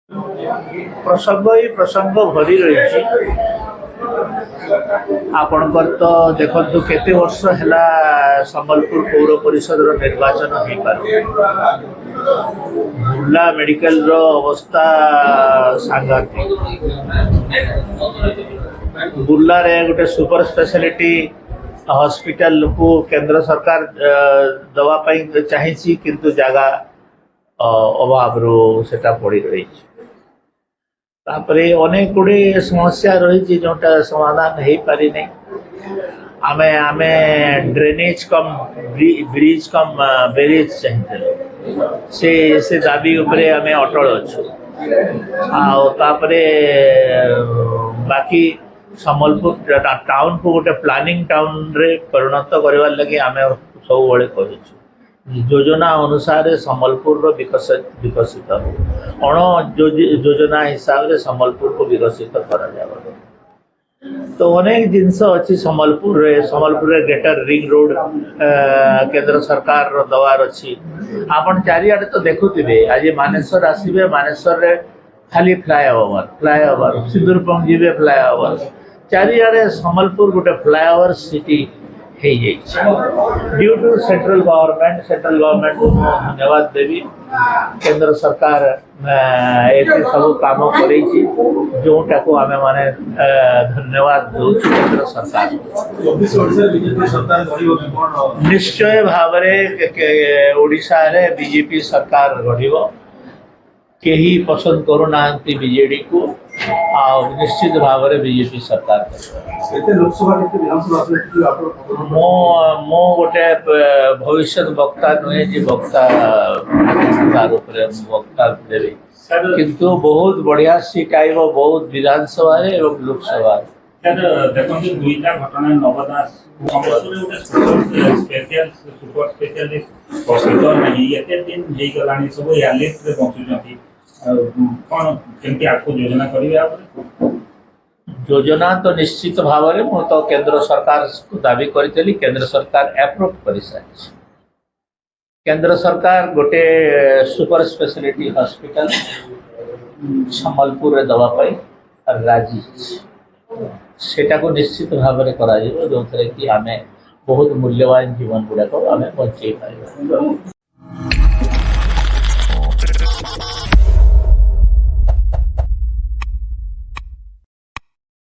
प्रसंग ही प्रसंग भरी रही आपणकर तो देखु केते वर्ष है संबलपुर पौर परिषद निर्वाचन हो पार बुर्ला मेडिकल रो अवस्था सांघातिक बुर्ला रे गोटे सुपर स्पेशलिटी हॉस्पिटल को केंद्र सरकार दवाई चाहिए किंतु जगह अभाव रो सेटा पड़ी रही तापरे अनेक गुड़े समस्या रही जोटा समाधान हो पारि नहीं आमे आमे ड्रेनेज कम ब्रिज कम बेरेज चाहिए से दाबी उपरे आमे अटल अच्छु बाकी संबलपुर टाउन को गोटे प्लानिंग टाउन रे परिणत करने लगे आमे सब बड़े कह योजना अनुसार संबलपुर विकसित अण योजना हिसाब से संबलपुर को विकसित करा तो अनेक जिनस अच्छी संबलपुर रे ग्रेटर रिंग रोड केंद्र सरकार दवार अच्छी आपन चारिआडे तो देखुथिबे आज मानेश्वर आसीबे मानेश्वर रे खाली फ्लाईओवर सिंदूरपंग जीवे फ्लाईओवर चारिआडे संबलपुर गोटे flyover city due to central government को धन्यवाद देवी केंद्र सरकार ऐसे सब काम करें जोटा को आमे माने धन्यवाद दो केंद्र सरकार निश्चय भाव ओडिशा रे बीजेपी सरकार गढ़ कहीं पसंद करूना बीजेडी को निश्चित भाव में बीजेपी सरकार मो गोटे भविष्य वक्ता नुहे जी वक्ता वक्ता देवी किंतु बहुत बढ़िया सीट आईब बहुत विधानसभा एवं लोकसभा देखो दुईटा घटना नवदास सुपर स्पेशलिस्ट हॉस्पिटल नहीं एते दिन हे गलानी सब एयरलिफ्ट रे बंचुचंती कौन केमती आपको योजना करिवे योजना तो निश्चित भाव में मु तो केंद्र सरकार को दाबी करी केंद्र सरकार अप्रूव कर सारी केंद्र सरकार गोटे सुपर स्पेशलिटी हॉस्पिटल संबलपुर रे दवा पाई राजी सेटा को निश्चित भाव में करा जो कि आमे बहुत मूल्यवान जीवन गुड़ाक आमे बचे पाइबा।